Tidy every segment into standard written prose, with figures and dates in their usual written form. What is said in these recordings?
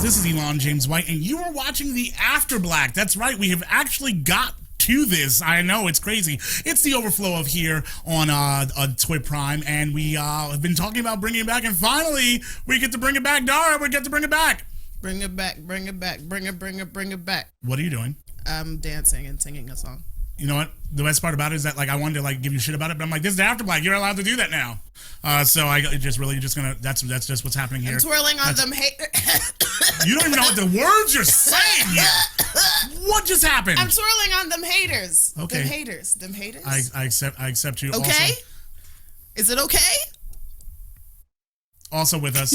This is Elon James White, and you are watching the AfterBLACK. That's right, we have actually got to this. I know, it's crazy. It's the overflow of here on TWiB Prime, and we have been talking about bringing it back, and finally, we get to bring it back. Dara, we get to bring it back. Bring it back, bring it back, bring it back. What are you doing? I'm dancing and singing a song. You know what? The best part about it is that, like, I wanted to, like, give you shit about it, but I'm like, this is the AfterBLACK. You're allowed to do that now. So I just really just gonna, that's just what's happening here. I'm twirling on them You don't even know what the words you're saying here. What just happened? I'm twirling on them haters. Okay. Them haters. I accept you. Okay? Also, is it okay? Also with us,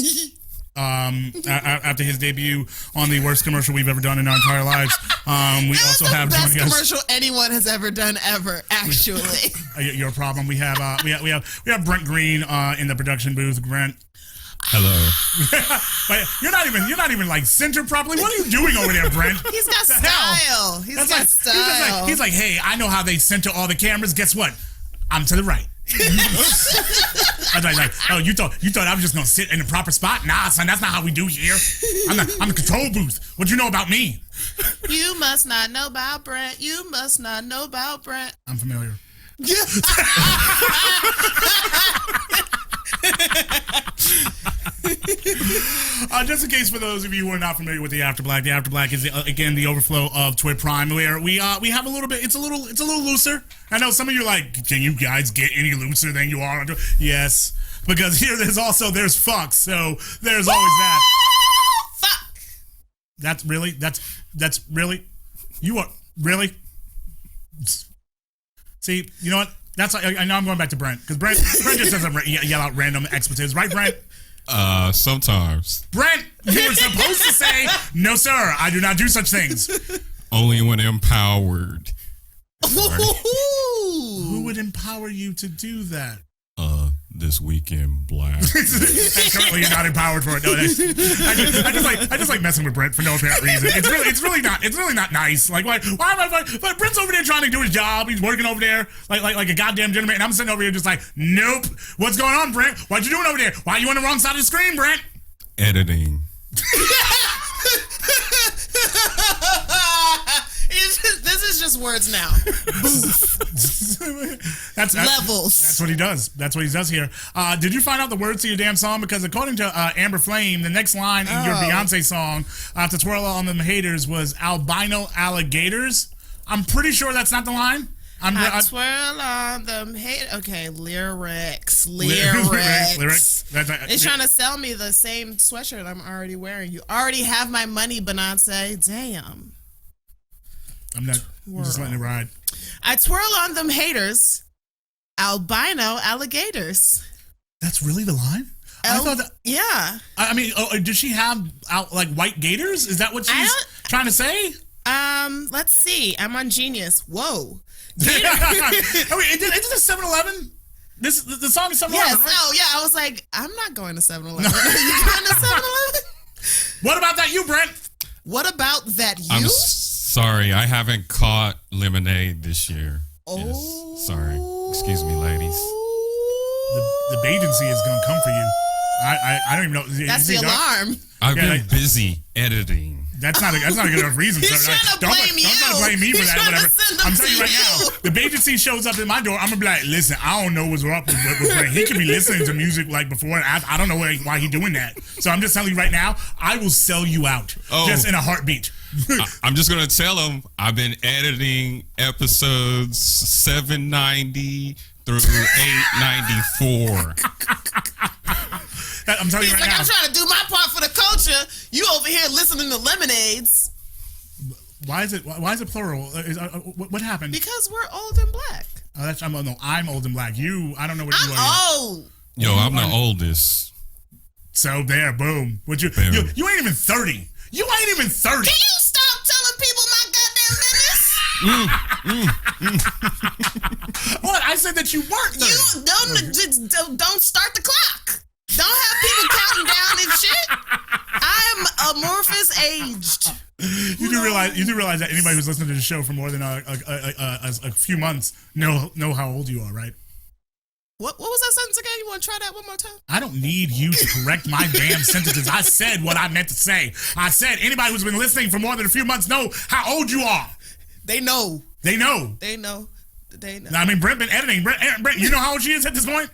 after his debut on the worst commercial we've ever done in our entire lives, we also have the best commercial anyone has ever done ever. Actually, your problem. We have Brent Green in the production booth. Brent. Hello. But you're not even like centered properly. What are you doing over there, Brent? He's got style. He's got style. He's like, hey, I know how they center all the cameras. Guess what? I'm to the right. I was like, oh, you thought I was just gonna sit in the proper spot? Nah, son, that's not how we do here. I'm the control booth. What you know about me? You must not know about Brent. You must not know about Brent. I'm familiar. Just in case for those of you who are not familiar with the AfterBLACK is again the overflow of TWiB Prime, where we have a little bit. It's a little looser. I know some of you are like, can you guys get any looser than you are? Yes, because here there's fuck, so there's always that. Fuck. That's really you are really. See, you know what? I know I'm going back to Brent because Brent just doesn't yell out random expletives, right, Brent? Sometimes. Brent, you were supposed to say, no, sir, I do not do such things. Only when empowered. Who would empower you to do that? This weekend, Black. Currently, you're not empowered for it. No, I just like messing with Brent for no apparent reason. It's really not nice. Like, why am I? But Brent's over there trying to do his job. He's working over there like a goddamn gentleman, and I'm sitting over here just like, nope. What's going on, Brent? What you doing over there? Why are you on the wrong side of the screen, Brent? Editing. This is just words now. That's levels. That's what he does. That's what he does here. Did you find out the words to your damn song? Because according to Amber Flame, the next line in your Beyonce song, to twirl on them haters, was albino alligators. I'm pretty sure that's not the line. I twirl on them haters. Okay, lyrics. It's trying to sell me the same sweatshirt I'm already wearing. You already have my money, Beyonce. Damn. I'm just letting it ride. I twirl on them haters, albino alligators. That's really the line? I thought that. Yeah. I mean, does she have like white gators? Is that what she's trying to say? Let's see. I'm on Genius. Whoa. Is this a 7-Eleven? The song is 7-Eleven, yes. right? Oh, yeah. I was like, I'm not going to 7-Eleven. Are you going to 7-Eleven? What about that you, Brent? What about that you? I'm sorry, I haven't caught lemonade this year. Oh. Yes, sorry. Excuse me, ladies. The agency is going to come for you. I don't even know. That's the alarm. I've been busy editing. That's not a good enough reason. He's trying to blame you. Don't blame me for that. Whatever. I'm telling you right now, the agency shows up at my door. I'm gonna be like, listen, I don't know what's up with Brent. He could be listening to music like before. I don't know why he's doing that. So I'm just telling you right now, I will sell you out just in a heartbeat. I'm just gonna tell him I've been editing episodes 790 through 894. I'm telling you right now. I'm trying to do my part for the culture. You over here listening to lemonades. Why is it plural? What happened? Because we're old and black. I'm old and black. I don't know what you are. Oh. Yo, I'm the oldest. So there, boom. You ain't even 30. You ain't even 30. Can you stop telling people my goddamn business? What? I said that you weren't 30. You don't start the clock. Don't have people counting down and realize that anybody who's listening to the show for more than a few months know how old you are, right? What was that sentence again? You want to try that one more time? I don't need you to correct my damn sentences. I said what I meant to say. I said anybody who's been listening for more than a few months know how old you are. They know. They know. They know. They know. I mean, Brent been editing. Brent, you know how old she is at this point?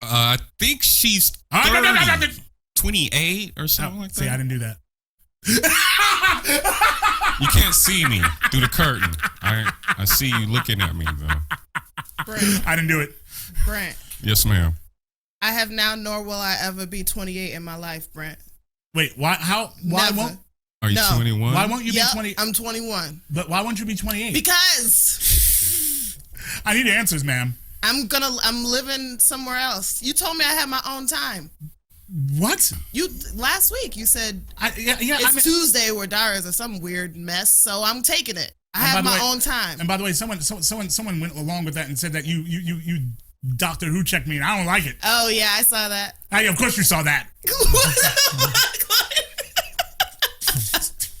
I think she's 30, 28 or something like that. See, I didn't do that. You can't see me through the curtain. I see you looking at me, though. Brent. I didn't do it. Brent. Yes, ma'am. I have now, nor will I ever be 28 in my life, Brent. Wait, why? How? Why Never. won't? Are you 21? Why won't you be 20? I'm 21. But why won't you be 28? Because I need answers, ma'am. I'm living somewhere else. You told me I had my own time. What? Last week you said it's Tuesday where Dara is or some weird mess, so I'm taking it. I have my own time. And by the way, someone went along with that and said that you Doctor Who checked me and I don't like it. Oh yeah, I saw that. Of course you saw that.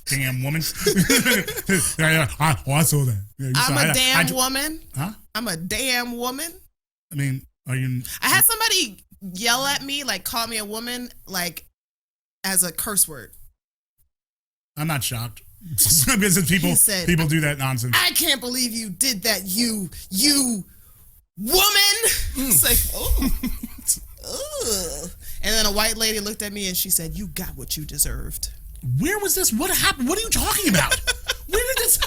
Damn woman. I saw that. Yeah, I'm a damn woman. Huh? I'm a damn woman. I mean, are you? I had somebody yell at me, like call me a woman, like as a curse word. I'm not shocked. Because people do that nonsense. I can't believe you did that, you woman. It's like, oh. And then a white lady looked at me and she said, "You got what you deserved." Where was this? What happened? What are you talking about? Where did this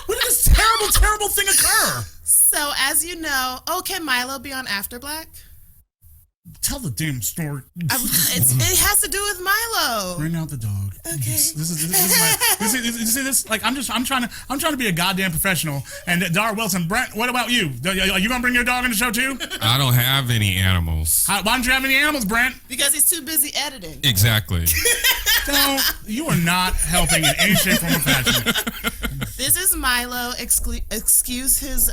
terrible thing occur? So, as you know, can Milo be on AfterBLACK? Tell the damn story. It has to do with Milo. Bring out the dog. Okay. This is this. Like I'm trying to be a goddamn professional. And Dara Wilson, Brent, what about you? Are you gonna bring your dog on the show too? I don't have any animals. Why don't you have any animals, Brent? Because he's too busy editing. Exactly. No, you are not helping in any shape, form, or fashion. This is Milo. Excuse his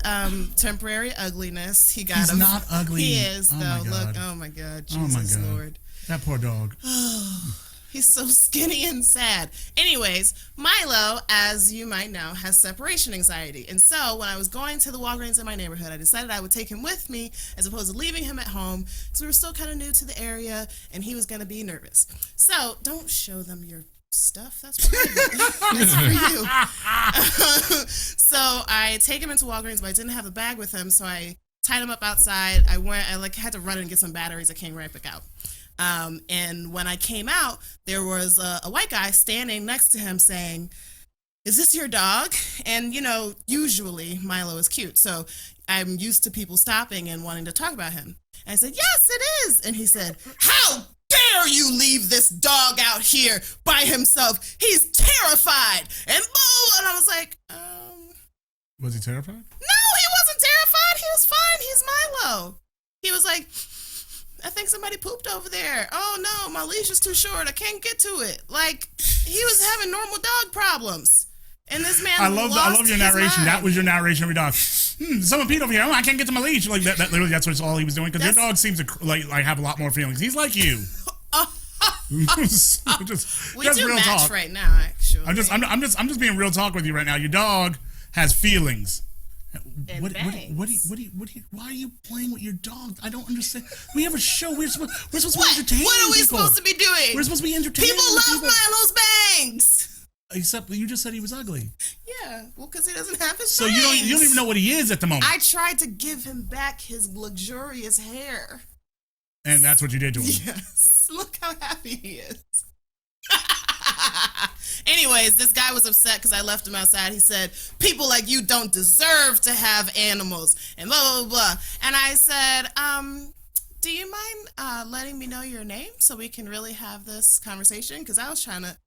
temporary ugliness. He's not ugly. He is, though. God. Look, oh my God, Jesus Lord. That poor dog. He's so skinny and sad. Anyways, Milo, as you might know, has separation anxiety. And so when I was going to the Walgreens in my neighborhood, I decided I would take him with me as opposed to leaving him at home because we were still kind of new to the area and he was going to be nervous. So don't show them your stuff. That's private. That's for you. So I take him into Walgreens, but I didn't have a bag with him. So I tied him up outside. I had to run and get some batteries. I came right back out. And when I came out, there was a white guy standing next to him saying, "Is this your dog?" And, usually Milo is cute. So I'm used to people stopping and wanting to talk about him. And I said, "Yes, it is." And he said, "How dare you leave this dog out here by himself? He's terrified." And boo! And I was like, Was he terrified? No, he wasn't terrified. He was fine. He's Milo. He was like, "I think somebody pooped over there. Oh no, my leash is too short. I can't get to it." Like, he was having normal dog problems. And this man I love your narration. That was your narration of your dog. Someone peed over here. Oh, I can't get to my leash. Like that literally, that's all he was doing. Because your dog seems to like have a lot more feelings. He's like you. just we do real match talk right now, actually. I'm just being real talk with you right now. Your dog has feelings. And why are you playing with your dog? I don't understand. We have a show. We're supposed to be entertaining. What are we people. supposed to be doing? We're supposed to be entertaining. People love Milo's bangs. Except you just said he was ugly. Yeah, well, because he doesn't have his So bangs. you don't even know what he is at the moment. I tried to give him back his luxurious hair. And that's what you did to him. Yes. Look how happy he is. Anyways, this guy was upset because I left him outside. He said, "People like you don't deserve to have animals," and blah, blah, blah. And I said, "Do you mind letting me know your name so we can really have this conversation?" Because I was trying to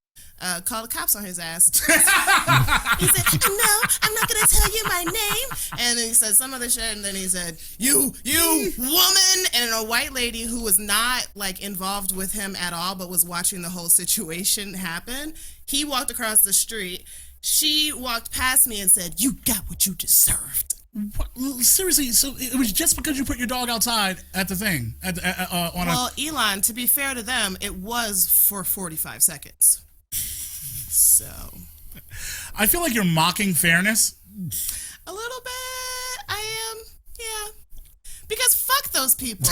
call the cops on his ass. He said, "No, I'm not going to tell you my name." And then he said some other shit, and then he said, you woman. And a white lady who was not like involved with him at all, but was watching the whole situation happen. He walked across the street. She walked past me and said, "You got what you deserved." What? Seriously, so it was just because you put your dog outside at the thing? Elon, to be fair to them, it was for 45 seconds. So. I feel like you're mocking fairness. A little bit. I am. Yeah. Because fuck those people.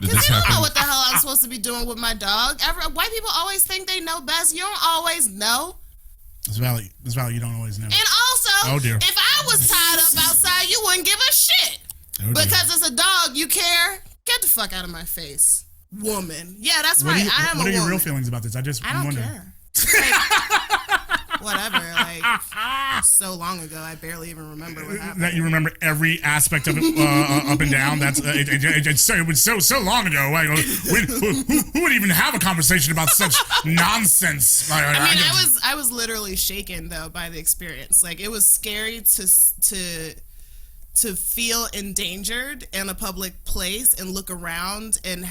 Because you don't know what the hell I'm supposed to be doing with my dog. White people always think they know best. You don't always know. This Valley, you don't always know. And also, if I was tied up outside, you wouldn't give a shit. Because it's a dog, you care? Get the fuck out of my face. Woman. Yeah, that's right. I am a woman. What are your real feelings about this? I don't care. Like, whatever. Like, so long ago, I barely even remember what happened. That you remember every aspect of it up and down. That's it was so long ago. Like, who would even have a conversation about such nonsense? Like, I was literally shaken though by the experience. Like, it was scary to feel endangered in a public place and look around and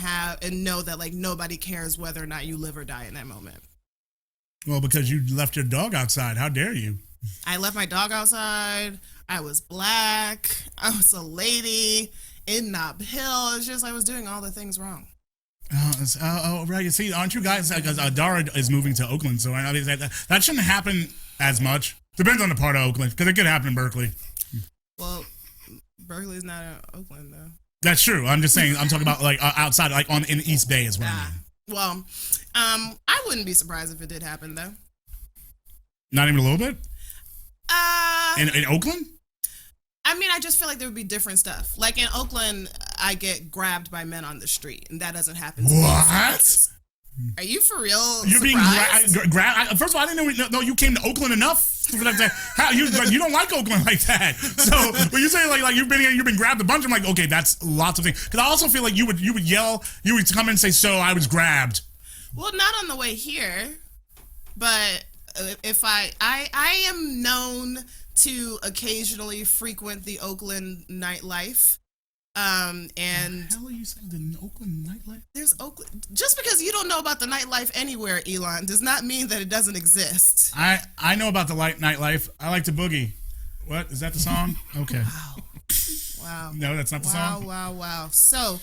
know that like nobody cares whether or not you live or die in that moment. Well, because you left your dog outside. How dare you? I left my dog outside. I was black. I was a lady in Nob Hill. It's just I was doing all the things wrong. Right. You see, aren't you guys? Because Dara is moving to Oakland, so that shouldn't happen as much. Depends on the part of Oakland, because it could happen in Berkeley. Well, Berkeley's not in Oakland, though. That's true. I'm just saying. I'm talking about like outside, like in East Bay is what I mean. Well, I wouldn't be surprised if it did happen, though. Not even a little bit? In Oakland? I mean, I just feel like there would be different stuff. Like in Oakland, I get grabbed by men on the street, and that doesn't happen to me. What? Are you for real? You're being grabbed? First of all, I didn't know you came to Oakland enough. You don't like Oakland like that. So when you say like you've been grabbed a bunch, I'm like, okay, that's lots of things. Because I also feel like you would yell, you would come in and say, so I was grabbed. Well, not on the way here, but if I am known to occasionally frequent the Oakland nightlife. And what the hell are you saying? The Oakland nightlife? There's Oakland. Just because you don't know about the nightlife anywhere, Elon, does not mean that it doesn't exist. I know about the nightlife. I like to boogie. What is that? The song? Okay. Wow. No, that's not the song. Wow. So,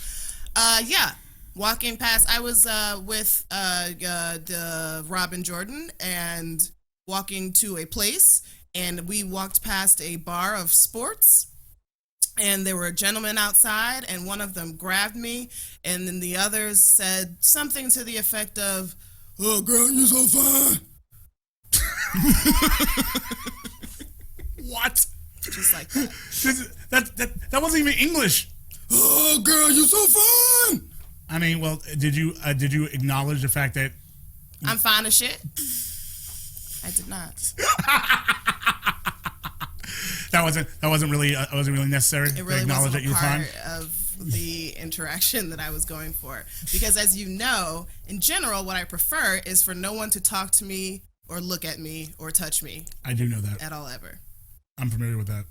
yeah. Walking past, I was with the Robin Jordan and walking to a place, and we walked past a bar of sports. And there were gentlemen outside, and one of them grabbed me, and then the others said something to the effect of, "Oh, girl, you're so fine." What? Just like that. That wasn't even English. "Oh, girl, you're so fine." I mean, well, did you acknowledge the fact that I'm fine as shit? I did not. That wasn't really necessary. It really to acknowledge wasn't that you were fine. Of the interaction that I was going for, because as you know, in general, what I prefer is for no one to talk to me or look at me or touch me. I do know that at all ever. I'm familiar with that.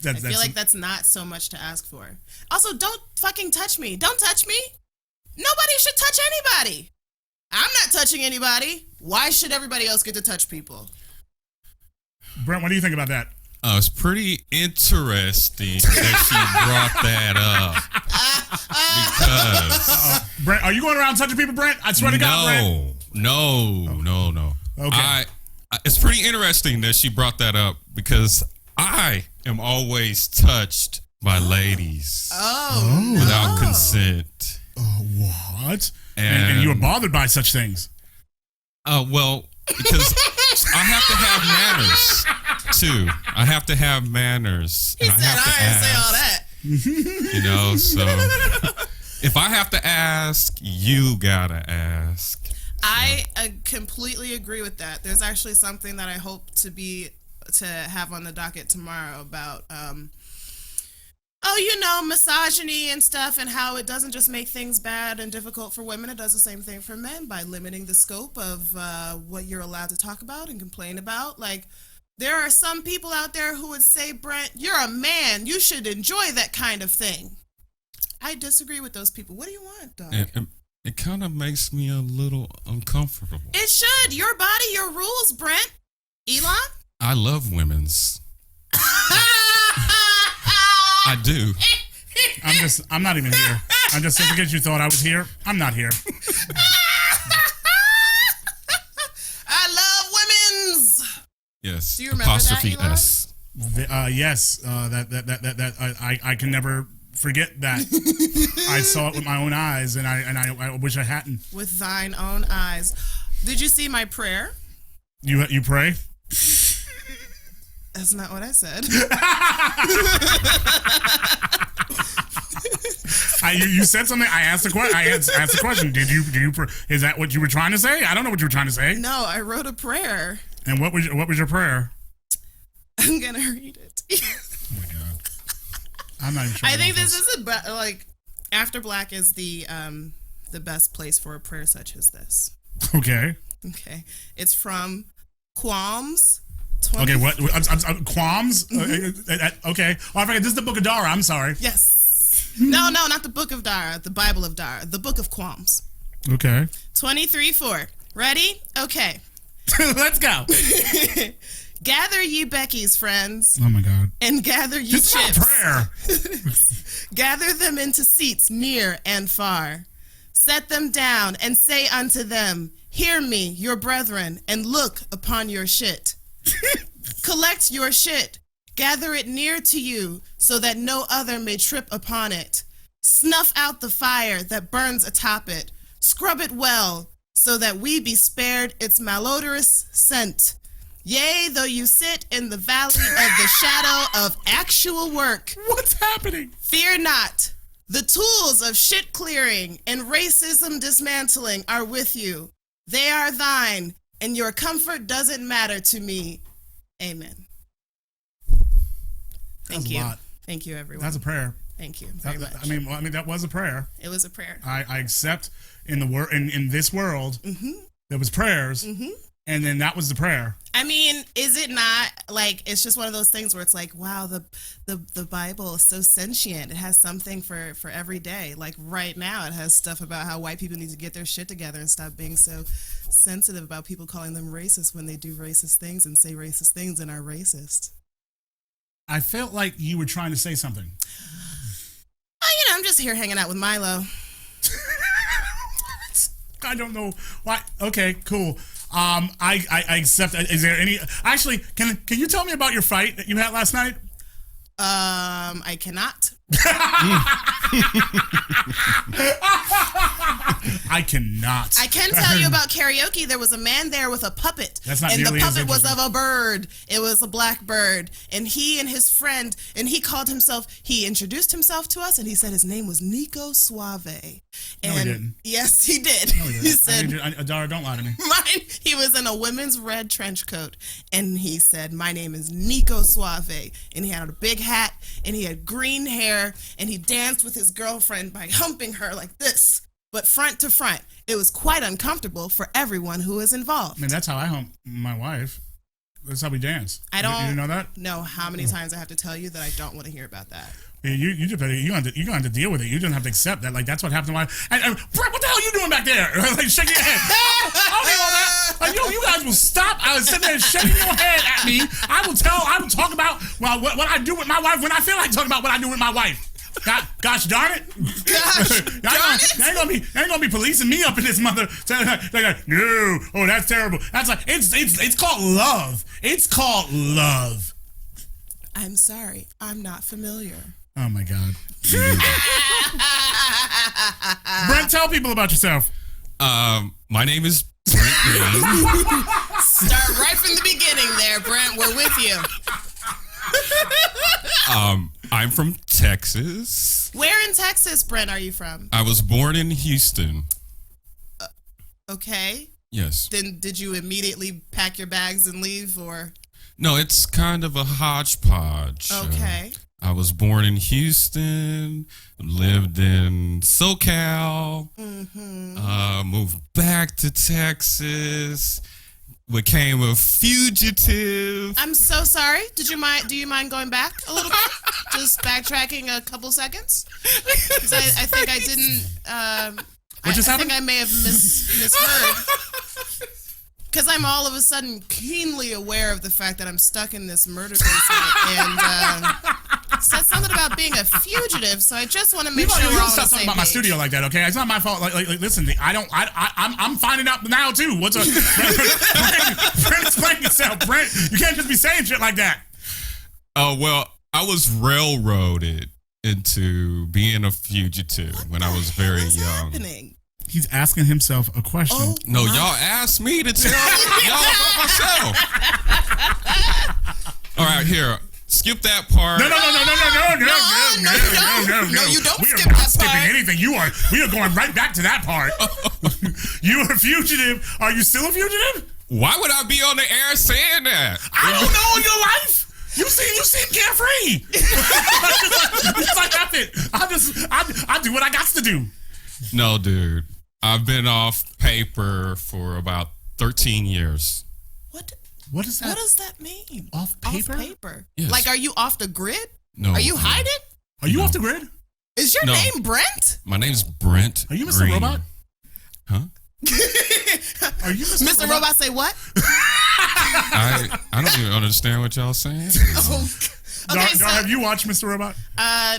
I feel like that's not so much to ask for. Also, don't fucking touch me. Don't touch me. Nobody should touch anybody. I'm not touching anybody. Why should everybody else get to touch people? Brent, what do you think about that? It's pretty interesting that she brought that up. Because Brent, are you going around touching people, Brent? I swear to God, Brent. No. Okay. It's pretty interesting that she brought that up because I am always touched by ladies without consent. What? And you were bothered by such things? Well, because I have to have manners too. I have to have manners. He said, I didn't say all that. You know, so if I have to ask, you gotta ask. I completely agree with that. There's actually something that I hope to have on the docket tomorrow about misogyny and stuff, and how it doesn't just make things bad and difficult for women. It does the same thing for men by limiting the scope of what you're allowed to talk about and complain about. Like, there are some people out there who would say, Brent, you're a man. You should enjoy that kind of thing. I disagree with those people. What do you want, dog? It kind of makes me a little uncomfortable. It should. Your body, your rules, Brent. Elon? I love women's. I do. I'm not even here. I'm just because you thought I was here. I'm not here. Yes. Do you remember Apostrophe that, Elon? S. Yes. I can never forget that. I saw it with my own eyes, and I wish I hadn't. With thine own eyes. Did you see my prayer? You pray? That's not what I said. You said something. I asked the question. I asked the question. Did you? Is that what you were trying to say? I don't know what you were trying to say. No, I wrote a prayer. And what was your prayer? I'm gonna read it. Oh my god! I'm not even sure. I think this is like AfterBLACK is the best place for a prayer such as this. Okay. Okay, it's from Qualms. Okay, what? Qualms? Okay. Oh, I forget. This is the Book of Dara. I'm sorry. Yes. No, not the Book of Dara. The Bible of Dara. The Book of Qualms. Okay. 23:4. Ready? Okay. Let's go. Gather ye Becky's friends. Oh my God. And gather ye This ships. is not prayer. Gather them into seats near and far. Set them down and say unto them, hear me, your brethren, and look upon your shit. Collect your shit. Gather it near to you so that no other may trip upon it. Snuff out the fire that burns atop it. Scrub it well so that we be spared its malodorous scent. Yea, though you sit in the valley of the shadow of actual work. What's happening? Fear not. The tools of shit clearing and racism dismantling are with you. They are thine, and your comfort doesn't matter to me. Amen. Thank you. Thank you, everyone. That's a prayer. Thank you very much. I mean, that was a prayer. It was a prayer. I accept in this world there was prayers, and then that was the prayer. I mean, is it not like it's just one of those things where it's like, wow, the Bible is so sentient. It has something for every day. Like right now, it has stuff about how white people need to get their shit together and stop being so sensitive about people calling them racist when they do racist things and say racist things and are racist. I felt like you were trying to say something. I'm just here hanging out with Milo. I don't know why. Okay, cool. I accept. Is there any? Actually, can you tell me about your fight that you had last night? I cannot. I cannot. I can tell you about karaoke. There was a man there with a puppet. That's not and the nearly as puppet was of interesting. a bird. It was a black bird. And he and his friend, and he introduced himself to us, and he said his name was Nico Suave. And No, he didn't. Yes, he did. No, he didn't. He said, Adara, don't lie to me. he was in a women's red trench coat, and he said, my name is Nico Suave. And he had a big hat, and he had green hair, and he danced with his girlfriend by humping her like this, but front to front. It was quite uncomfortable for everyone who was involved. I mean, that's how I hump my wife. That's how we dance. I don't You didn't know that? know how many times I have to tell you that I don't want to hear about that. Yeah, you're gonna have to deal with it. You don't have to accept that. Like that's what happened to my. And Brent, what the hell are you doing back there? Like shaking your head. I don't need all that. Like you guys will stop. I was sitting there shaking your head at me. I will talk about what I do with my wife when I feel like talking about what I do with my wife. Gosh darn it! Gosh darn it! They ain't gonna be policing me up in this mother. Like, no, oh that's terrible. That's like it's called love. It's called love. I'm sorry, I'm not familiar. Oh my God. Brent, tell people about yourself. My name is Brent Green. Start right from the beginning there, Brent. We're with you. I'm from Texas. Where in Texas, Brent, are you from? I was born in Houston. Okay. Yes. Then did you immediately pack your bags and leave, or? No, it's kind of a hodgepodge. Okay. I was born in Houston, lived in SoCal, moved back to Texas, became a fugitive. I'm so sorry. Do you mind going back a little bit? Just backtracking a couple seconds? 'Cause I think I didn't. What just I happened? think I may have misheard. Because I'm all of a sudden keenly aware of the fact that I'm stuck in this murder basement, and so sounded about being a fugitive, so I just want to make sure You we're don't all on stop the talking same about my page. studio like that, okay? It's not my fault. Like listen, I'm finding out now too. What's a Brent, explain yourself, Brent. You can't just be saying shit like that. Oh, well, I was railroaded into being a fugitive when I was very young. Happening? He's asking himself a question. Oh, No, y'all asked me to tell y'all about myself. All right, here. Skip that part. No, you don't We are skip not that skipping part. anything. We are going right back to that part. You are a fugitive. Are you still a fugitive? Why would I be on the air saying that? I don't know your life. You seem carefree. It's like nothing. I do what I got to do. No, dude. I've been off paper for about 13 years. What is that? What does that mean? Off paper? Off paper. Yes. Like, are you off the grid? No. Are you hiding? Are you No. off the grid? Is your No. name Brent? My name's Brent. Are you Mr. Green. Robot? Huh? Are you Mr. Mr. Robot say what? I don't even understand what y'all saying. Okay, so Have you watched Mr. Robot?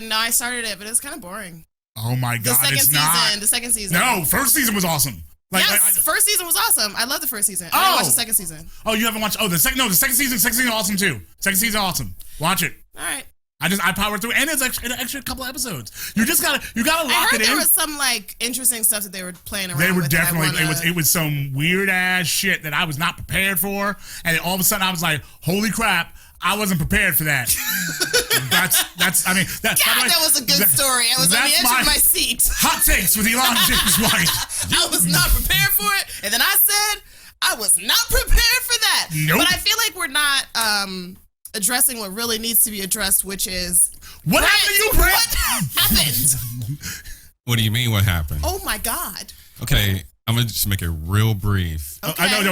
no, I started it, but it was kind of boring. Oh my The God, second it's season. not. The second season. No, first season was awesome. Yes, first season was awesome. I love the first season. I didn't watch the second season. Oh, you haven't watched? Oh, the second season awesome too. Second season awesome. Watch it. All right. I powered through, and it's an extra couple episodes. You gotta I lock heard it there in. was some like interesting stuff that they were playing around They were with. definitely it was some weird ass shit that I was not prepared for, and then all of a sudden I was like, holy crap. I wasn't prepared for that. that's. I mean, God, that was a good story. I was on the that's edge of my seat. Hot takes with Elon James White. I was not prepared for it, and then I said I was not prepared for that. Nope. But I feel like we're not addressing what really needs to be addressed, which is What happened to you, Brent? What happened? What do you mean? What happened? Oh my God. Okay, I'm gonna just make it real brief. Okay. I know.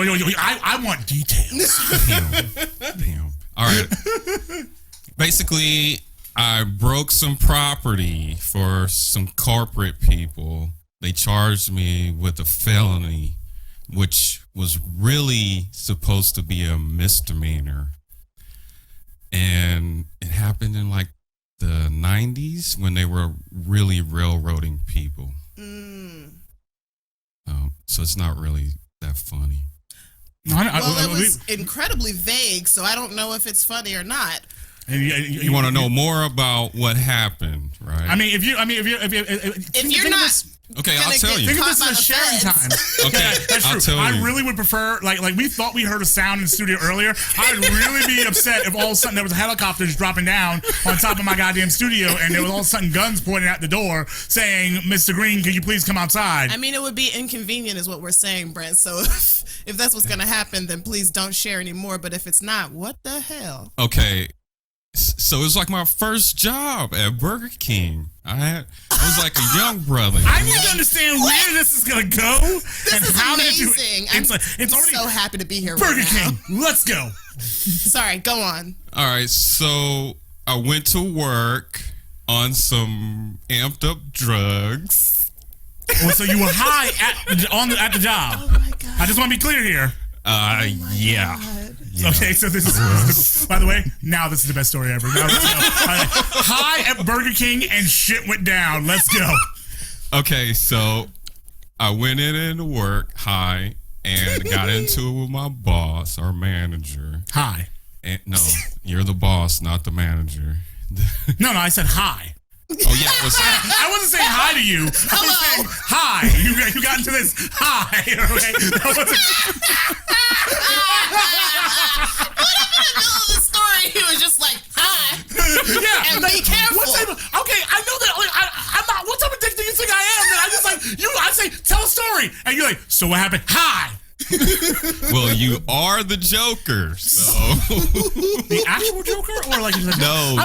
I want details. Damn. All right. Basically, I broke some property for some corporate people. They charged me with a felony, which was really supposed to be a misdemeanor. And it happened in like the 90s when they were really railroading people. So it's not really that funny. Well, it was incredibly vague, so I don't know if it's funny or not. You want to know more about what happened, right? I mean, if you're not okay, I'll tell you. Think of this as a sharing time. Okay, that's I'll true. tell you. I really would prefer, like we thought we heard a sound in the studio earlier. I'd really be upset if all of a sudden there was a helicopter just dropping down on top of my goddamn studio, and there was all of a sudden guns pointing out the door saying, "Mr. Green, can you please come outside?" I mean, it would be inconvenient, is what we're saying, Brent. So if that's what's gonna happen, then please don't share anymore. But if it's not, what the hell? Okay, so it was like my first job at Burger King. I was like a young brother. I need to understand where this is gonna go This and is how amazing. to do it. It's already so happy to be here. Burger right now. King. Let's go. Sorry, go on. All right, so I went to work on some amped up drugs. Well, so you were high at the job. Oh my God. I just want to be clear here. Yeah. God. Yeah. Okay, so this is by the way, now this is the best story ever. Now, let's go. High at Burger King and shit went down. Let's go. Okay, so I went into work high and got into it with my boss, our manager. High. And, no, you're the boss, not the manager. No, I said hi. Oh yeah, it was. I wasn't saying hi to you. I was saying hi. You got into this hi. Okay? That wasn't. What if in the middle of the story he was just like, hi, Yeah. and be careful? Okay, I know that. Like, I'm not. What type of dick do you think I am? That I just like you. I say tell a story, and you're like, so what happened? Hi. Well, you are the Joker, so The actual Joker, or like no.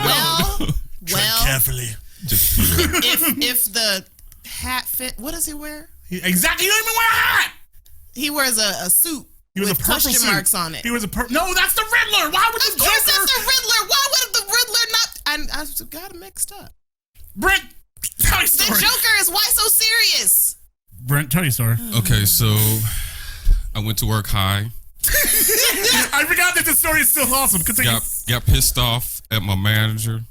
Well, carefully. Just if the hat fit, what does he wear? Exactly. You don't even wear a hat. He wears a suit He was with a purple question suit. marks on it. He was a No, that's the Riddler. Why would Of the course, Joker? that's the Riddler. Why would the Riddler not? I got it mixed up. Brent, tell your The story. Joker is why so serious? Brent, tell your story. okay, so I went to work high. I forgot that the story is still awesome. Continue. Got pissed off at my manager.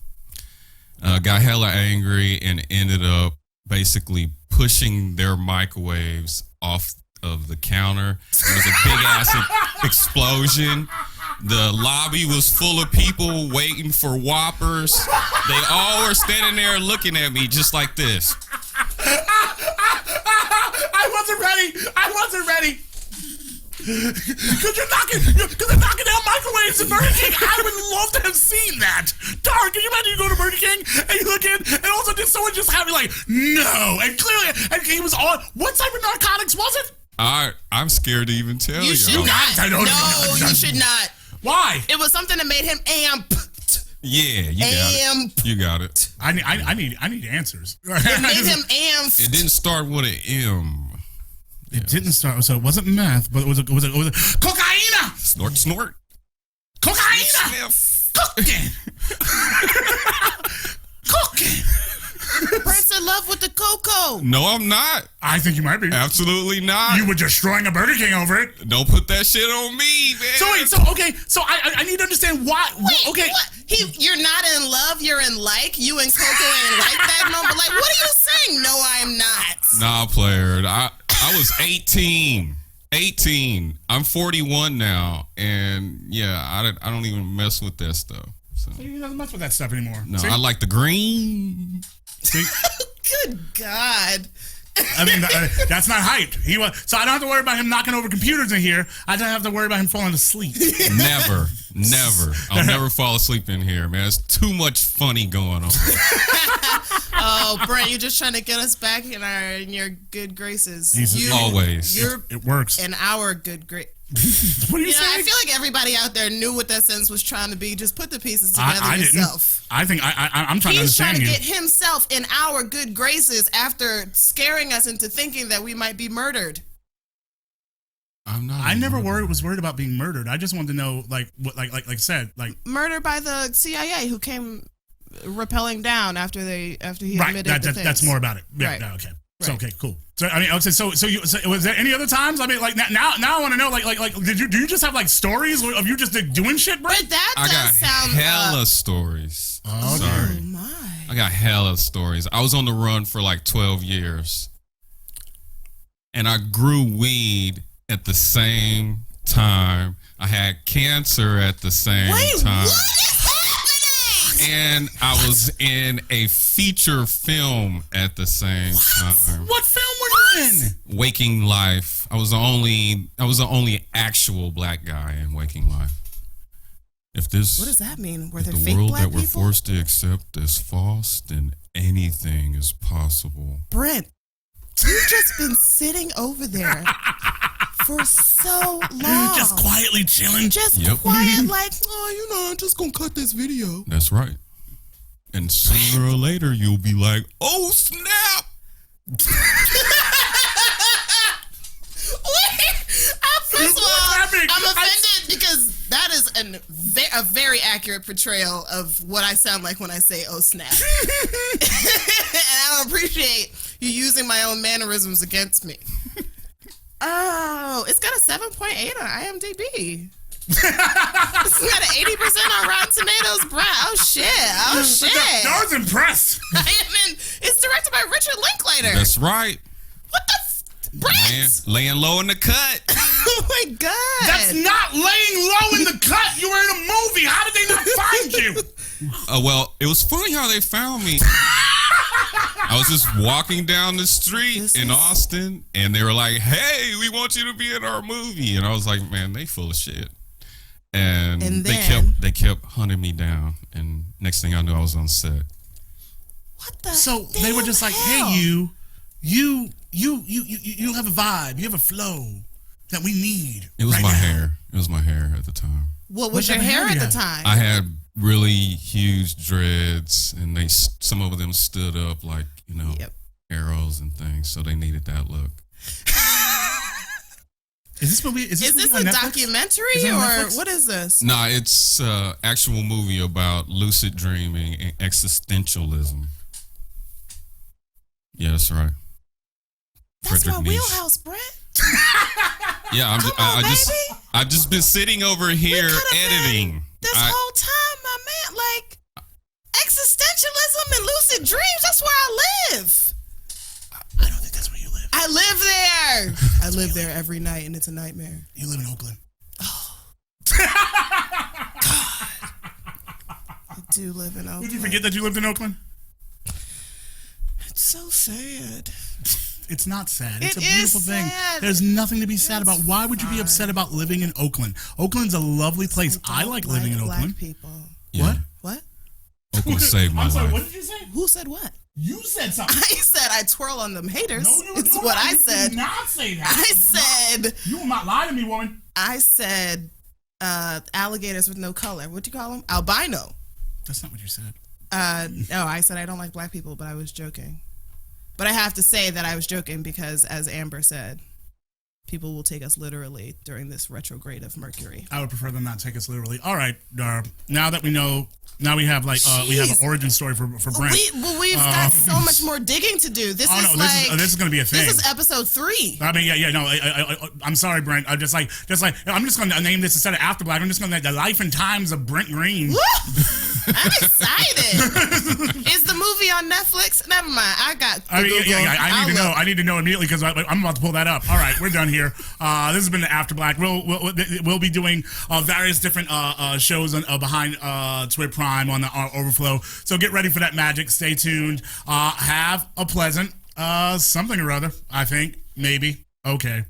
got hella angry and ended up basically pushing their microwaves off of the counter. It was a big ass explosion. The lobby was full of people waiting for Whoppers. They all were standing there looking at me just like this. I wasn't ready. Because they're knocking down microwaves at Burger King. I would love to have seen that. Darn, can you imagine you go to Burger King and you look in and also did someone just have me like, no. And clearly, and he was on, what type of narcotics was it? I'm scared to even tell you. You should not. I don't No, know. you should not. Why? It was something that made him amped. Yeah, you got it. You got it. I need answers. It made him amped. It didn't start with an M. It didn't start, so it wasn't meth, but it was cocaine. Snort. Cocaine. Sniff. Cooking. Cooking. Brent's in love with the cocoa. No, I'm not. I think you might be. Absolutely not. You were destroying a Burger King over it. Don't put that shit on me, man. So wait, so I need to understand why. Wait, okay. what? You're not in love, you're in like? You and Coco ain't like that number? Like, what are you saying? No, I'm not. Nah, player. I was 18. 18. I'm 41 now, and yeah, I don't even mess with that stuff. So You don't mess with that stuff anymore. no, See? I like the green. See? Good God. I mean, that's not hype. So I don't have to worry about him knocking over computers in here. I don't have to worry about him falling asleep. Never. I'll never fall asleep in here, man. There's too much funny going on. Oh, Brent, you're just trying to get us back in your good graces. Always. It works. In our good grace. What are you saying? I feel like everybody out there knew what that sentence was trying to be. Just put the pieces together I yourself. Didn't. I think I'm trying to He's understand trying to you. get himself in our good graces after scaring us into thinking that we might be murdered. I'm not. I never was worried about being murdered. I just wanted to know, like said, murdered by the CIA who came rappelling down after he admitted the things. That's more about it. Yeah. Right. No, okay. Right. So okay, cool. So I mean, okay, so was there any other times? I mean, like now I want to know, like, do you just have like stories of you just doing shit, bro? But that I got does sound hella stories. Oh, sorry. Oh my. I got hella stories. I was on the run for like 12 years. And I grew weed at the same time. I had cancer at the same time. What is happening? And I was in a feature film at the same time. What film were you in? Waking Life. I was the only actual black guy in Waking Life. What does that mean? Were there the fake world black that we're people? forced to accept is false, then anything is possible. Brent, you've just been sitting over there for so long. Just quietly chilling. Just quiet, like, I'm just gonna cut this video. That's right. And sooner or later, you'll be like, oh, snap! First of all, happening? I'm offended because that is a very accurate portrayal of what I sound like when I say, oh, snap. And I don't appreciate you using my own mannerisms against me. Oh, it's got a 7.8 on IMDb. It's got an 80% on Rotten Tomatoes. Oh shit! I was impressed. It's directed by Richard Linklater. That's right. What the Brent? Laying low in the cut. Oh my god! That's not laying low in the cut. You were in a movie. How did they not find you? Well, it was funny how they found me. I was just walking down the street in Austin, and they were like, "Hey, we want you to be in our movie." And I was like, "Man, they full of shit." And they kept hunting me down, and next thing I knew, I was on set. What the? So they were just like, hell? "Hey, you have a vibe. You have a flow that we need." It was right my now. hair. It was my hair at the time. What was your type of hair hair at you the had? time? I had really huge dreads, and some of them stood up like arrows and things, so they needed that look. Is this movie? Is this movie a on Netflix? documentary Is it on or Netflix? what is this? Nah, it's actual movie about lucid dreaming and existentialism. Yeah, that's right. That's Frederick my Nietzsche. wheelhouse, Brent. Yeah, baby. I've just been sitting over here editing. This whole time, my man, like existentialism and I live there. I live there every night, and it's a nightmare. You live in Oakland. Oh. God. I do live in Oakland. Did you forget that you lived in Oakland? It's so sad. It's not sad. It's It a beautiful is thing. sad. There's nothing to be sad about. Why would you be upset about living in Oakland? Oakland's a lovely place. I like living in black Oakland. people. Yeah. What? Oakland saved my I'm sorry, life. what did you say? Who said what? You said something. I said I twirl on them haters. No, you it's no, what no, I you said. did not say that. I said. You will not lie to me, woman. I said alligators with no color. What do you call them? Albino. That's not what you said. No, I said I don't like black people, but I was joking. But I have to say that I was joking because, as Amber said, people will take us literally during this retrograde of Mercury. I would prefer them not take us literally. All right, now that we know, now we have we have an origin story for Brent. We've got so much more digging to do. This is this is going to be a thing. This is episode 3. I mean, I'm sorry, Brent. I'm just I'm just going to name this instead of AfterBLACK. I'm just going to the life and times of Brent Green. Woo! I'm excited. Is the movie on Netflix? Never mind. I need to know immediately because I'm about to pull that up. All right, we're done here. This has been the AfterBLACK. We'll be doing various different shows behind TWiB Prime on the Overflow. So get ready for that magic. Stay tuned. Have a pleasant something or other. I think maybe. Okay.